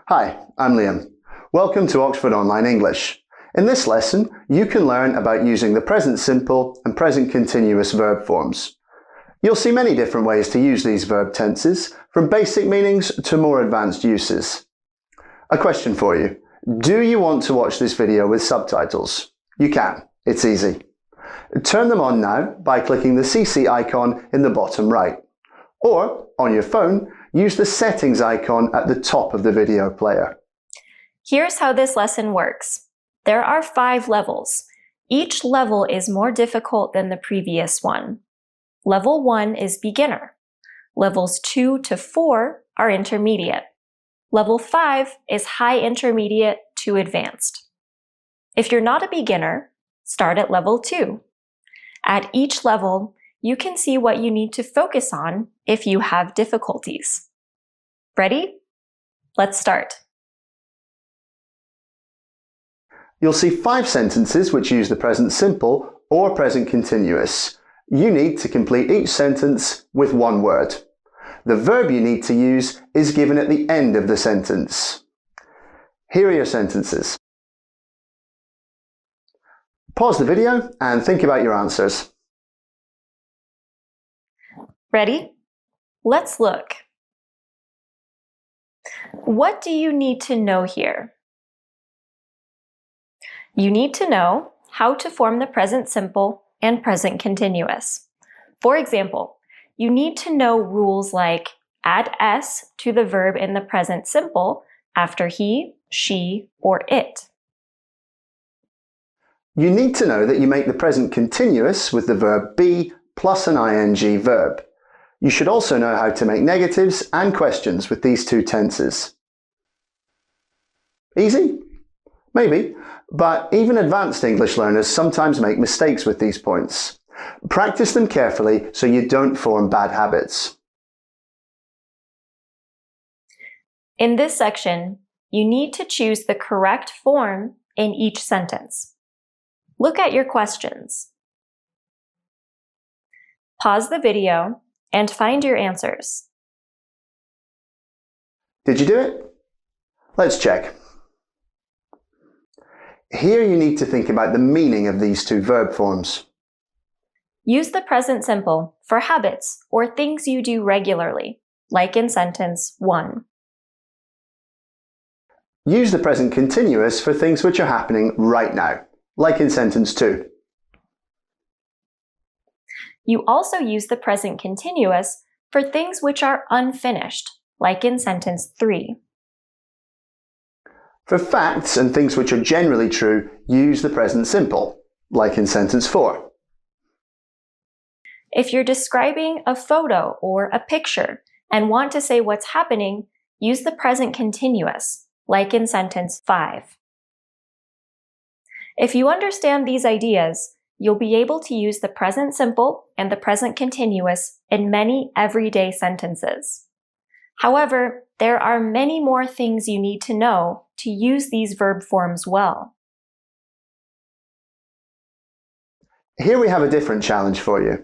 Hi, I'm Liam. Welcome to Oxford Online English. In this lesson, you can learn about using the present simple and present continuous verb forms. You'll see many different ways to use these verb tenses, from basic meanings to more advanced uses. A question for you. Do you want to watch this video with subtitles? You can. It's easy. Turn them on now by clicking the CC icon in the bottom right. Or, on your phone, use the settings icon at the top of the video player. Here's how this lesson works. There are 5 levels. Each level is more difficult than the previous one. Level 1 is beginner. Levels 2 to 4 are intermediate. Level 5 is high intermediate to advanced. If you're not a beginner, start at level 2. At each level, you can see what you need to focus on if you have difficulties. Ready? Let's start. You'll see 5 sentences which use the present simple or present continuous. You need to complete each sentence with one word. The verb you need to use is given at the end of the sentence. Here are your sentences. Pause the video and think about your answers. Ready? Let's look. What do you need to know here? You need to know how to form the present simple and present continuous. For example, you need to know rules like add s to the verb in the present simple after he, she, or it. You need to know that you make the present continuous with the verb be plus an ing verb. You should also know how to make negatives and questions with these 2 tenses. Easy? Maybe, but even advanced English learners sometimes make mistakes with these points. Practice them carefully so you don't form bad habits. In this section, you need to choose the correct form in each sentence. Look at your questions. Pause the video and find your answers. Did you do it? Let's check. Here you need to think about the meaning of these 2 verb forms. Use the present simple for habits or things you do regularly, like in sentence 1. Use the present continuous for things which are happening right now, like in sentence 2. You also use the present continuous for things which are unfinished, like in sentence 3. For facts and things which are generally true, use the present simple, like in sentence 4. If you're describing a photo or a picture and want to say what's happening, use the present continuous, like in sentence 5. If you understand these ideas, you'll be able to use the present simple and the present continuous in many everyday sentences. However, there are many more things you need to know to use these verb forms well. Here we have a different challenge for you.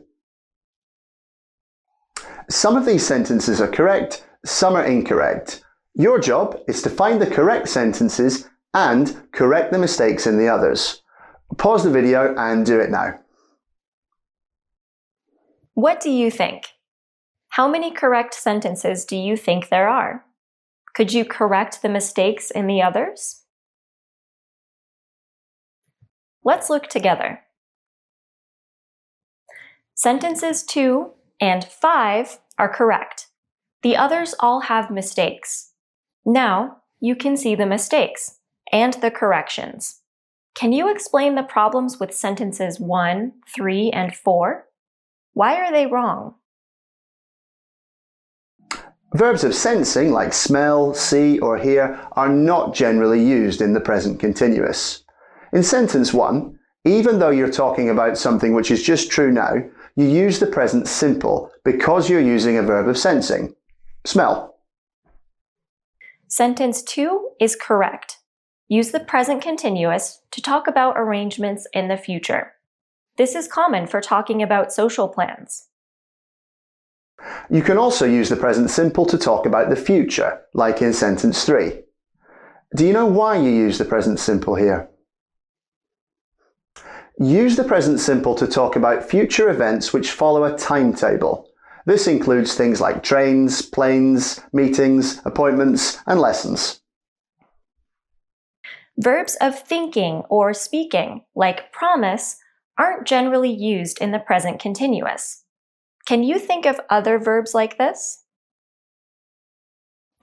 Some of these sentences are correct, some are incorrect. Your job is to find the correct sentences and correct the mistakes in the others. Pause the video and do it now. What do you think? How many correct sentences do you think there are? Could you correct the mistakes in the others? Let's look together. Sentences 2 and 5 are correct. The others all have mistakes. Now you can see the mistakes and the corrections. Can you explain the problems with sentences 1, 3, and 4? Why are they wrong? Verbs of sensing, like smell, see, or hear, are not generally used in the present continuous. In sentence 1, even though you're talking about something which is just true now, you use the present simple because you're using a verb of sensing. Smell. Sentence 2 is correct. Use the present continuous to talk about arrangements in the future. This is common for talking about social plans. You can also use the present simple to talk about the future, like in sentence 3. Do you know why you use the present simple here? Use the present simple to talk about future events which follow a timetable. This includes things like trains, planes, meetings, appointments, and lessons. Verbs of thinking or speaking, like promise, aren't generally used in the present continuous. Can you think of other verbs like this?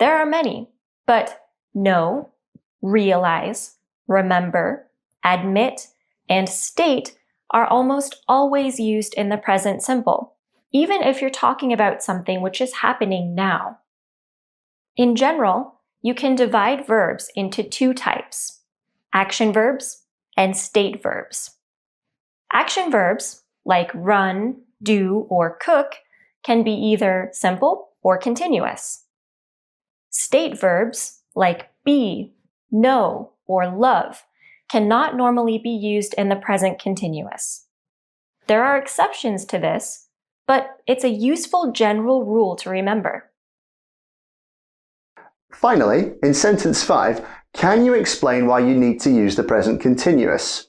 There are many, but know, realize, remember, admit, and state are almost always used in the present simple, even if you're talking about something which is happening now. In general, you can divide verbs into two types: action verbs and state verbs. Action verbs, like run, do, or cook, can be either simple or continuous. State verbs, like be, know, or love, cannot normally be used in the present continuous. There are exceptions to this, but it's a useful general rule to remember. Finally, in sentence 5, can you explain why you need to use the present continuous?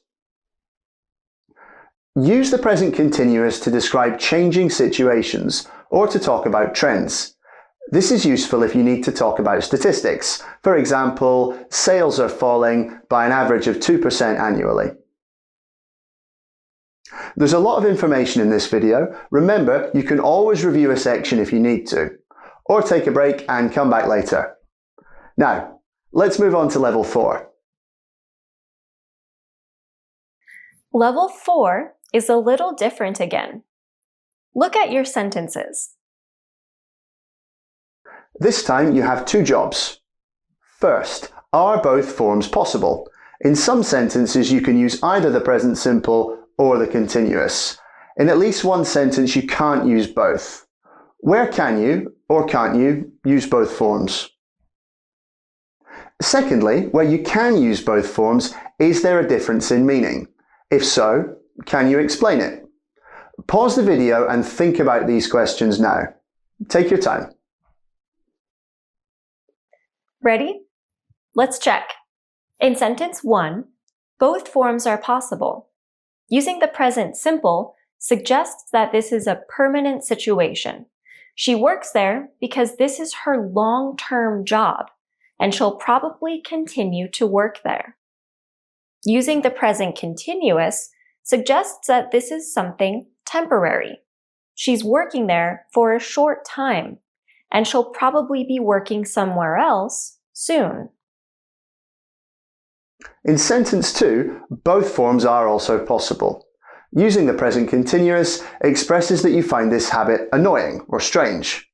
Use the present continuous to describe changing situations or to talk about trends. This is useful if you need to talk about statistics. For example, sales are falling by an average of 2% annually. There's a lot of information in this video. Remember, you can always review a section if you need to, or take a break and come back later. Now, let's move on to level 4. Level 4 is a little different again. Look at your sentences. This time you have two jobs. First, are both forms possible? In some sentences you can use either the present simple or the continuous. In at least one sentence you can't use both. Where can you, or can't you, use both forms? Secondly, where you can use both forms, is there a difference in meaning? If so, can you explain it? Pause the video and think about these questions now. Take your time. Ready? Let's check. In sentence 1, both forms are possible. Using the present simple suggests that this is a permanent situation. She works there because this is her long-term job, and she'll probably continue to work there. Using the present continuous suggests that this is something temporary. She's working there for a short time, and she'll probably be working somewhere else soon. In sentence 2, both forms are also possible. Using the present continuous expresses that you find this habit annoying or strange.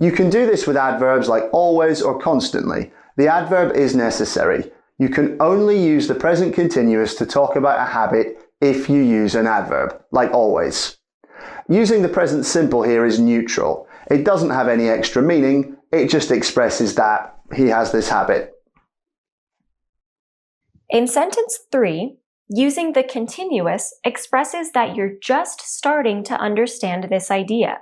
You can do this with adverbs like always or constantly. The adverb is necessary. You can only use the present continuous to talk about a habit if you use an adverb, like always. Using the present simple here is neutral. It doesn't have any extra meaning, it just expresses that he has this habit. In sentence 3, using the continuous expresses that you're just starting to understand this idea.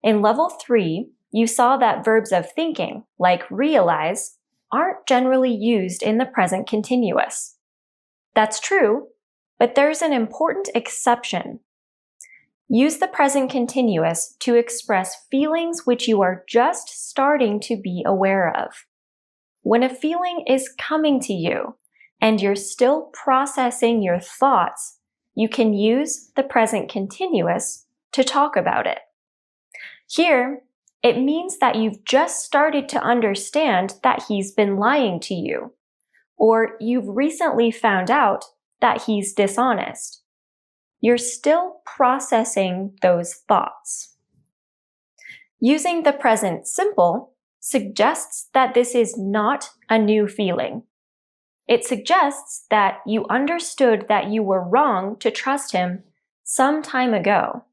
In level 3, you saw that verbs of thinking, like realize, aren't generally used in the present continuous. That's true, but there's an important exception. Use the present continuous to express feelings which you are just starting to be aware of. When a feeling is coming to you and you're still processing your thoughts, you can use the present continuous to talk about it. Here, it means that you've just started to understand that he's been lying to you, or you've recently found out that he's dishonest. You're still processing those thoughts. Using the present simple suggests that this is not a new feeling. It suggests that you understood that you were wrong to trust him some time ago.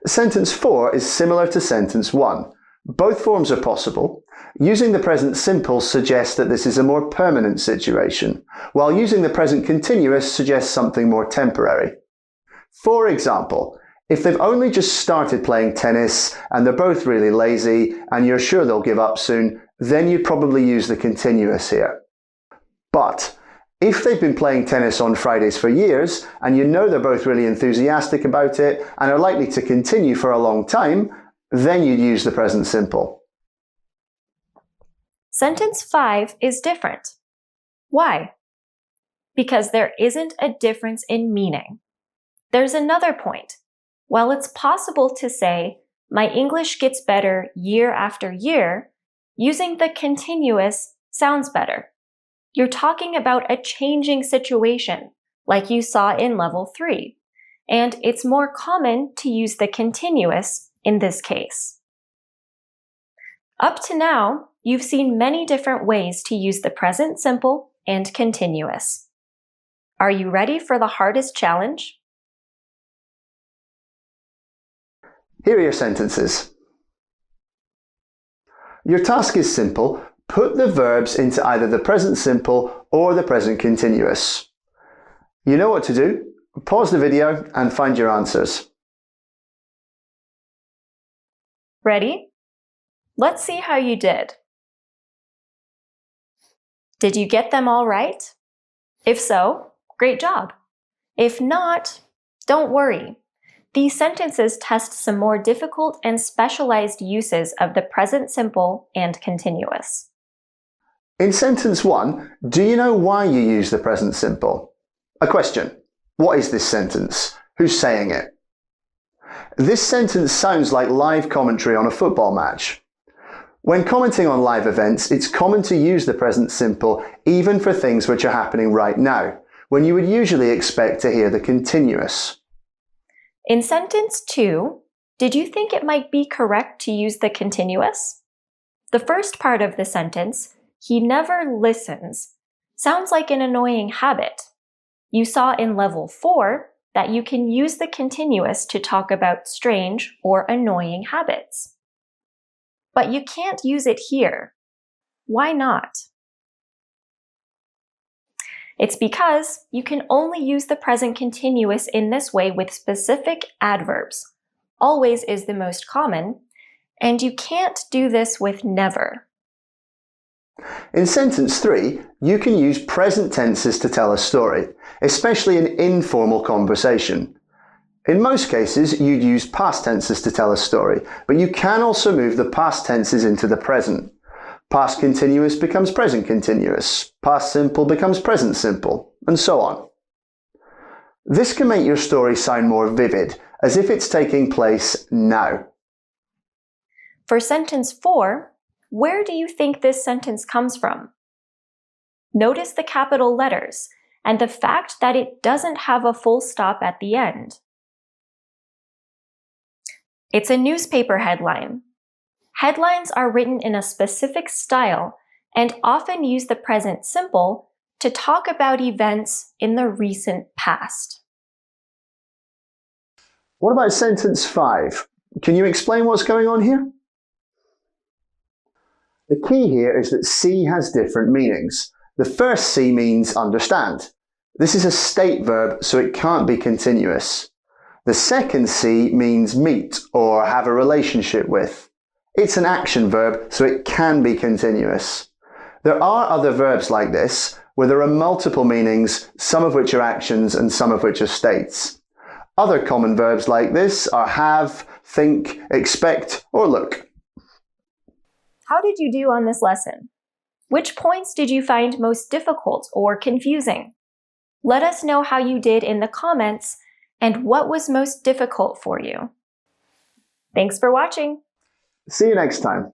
Sentence 4 is similar to sentence 1. Both forms are possible. Using the present simple suggests that this is a more permanent situation, while using the present continuous suggests something more temporary. For example, If they've only just started playing tennis and they're both really lazy and you're sure they'll give up soon, then you'd probably use the continuous here. But if they've been playing tennis on Fridays for years and you know they're both really enthusiastic about it and are likely to continue for a long time, then you'd use the present simple. Sentence 5 is different. Why? Because there isn't a difference in meaning. There's another point. While it's possible to say, "My English gets better year after year," using the continuous sounds better. You're talking about a changing situation, like you saw in level 3, and it's more common to use the continuous in this case. Up to now, you've seen many different ways to use the present simple and continuous. Are you ready for the hardest challenge? Here are your sentences. Your task is simple. Put the verbs into either the present simple or the present continuous. You know what to do. Pause the video and find your answers. Ready? Let's see how you did. Did you get them all right? If so, great job. If not, don't worry. These sentences test some more difficult and specialized uses of the present simple and continuous. In sentence 1, do you know why you use the present simple? A question. What is this sentence? Who's saying it? This sentence sounds like live commentary on a football match. When commenting on live events, it's common to use the present simple even for things which are happening right now, when you would usually expect to hear the continuous. In sentence 2, did you think it might be correct to use the continuous? The first part of the sentence, "He never listens," sounds like an annoying habit. You saw in level 4 that you can use the continuous to talk about strange or annoying habits. But you can't use it here. Why not? It's because you can only use the present continuous in this way with specific adverbs. Always is the most common, and you can't do this with never. In sentence 3, you can use present tenses to tell a story, especially in informal conversation. In most cases, you'd use past tenses to tell a story, but you can also move the past tenses into the present. Past continuous becomes present continuous, past simple becomes present simple, and so on. This can make your story sound more vivid, as if it's taking place now. For sentence 4, where do you think this sentence comes from? Notice the capital letters and the fact that it doesn't have a full stop at the end. It's a newspaper headline. Headlines are written in a specific style and often use the present simple to talk about events in the recent past. What about sentence 5? Can you explain what's going on here? The key here is that see has different meanings. The first see means understand. This is a state verb, so it can't be continuous. The second see means meet or have a relationship with. It's an action verb, so it can be continuous. There are other verbs like this, where there are multiple meanings, some of which are actions and some of which are states. Other common verbs like this are have, think, expect, or look. How did you do on this lesson? Which points did you find most difficult or confusing? Let us know how you did in the comments and what was most difficult for you. Thanks for watching. See you next time.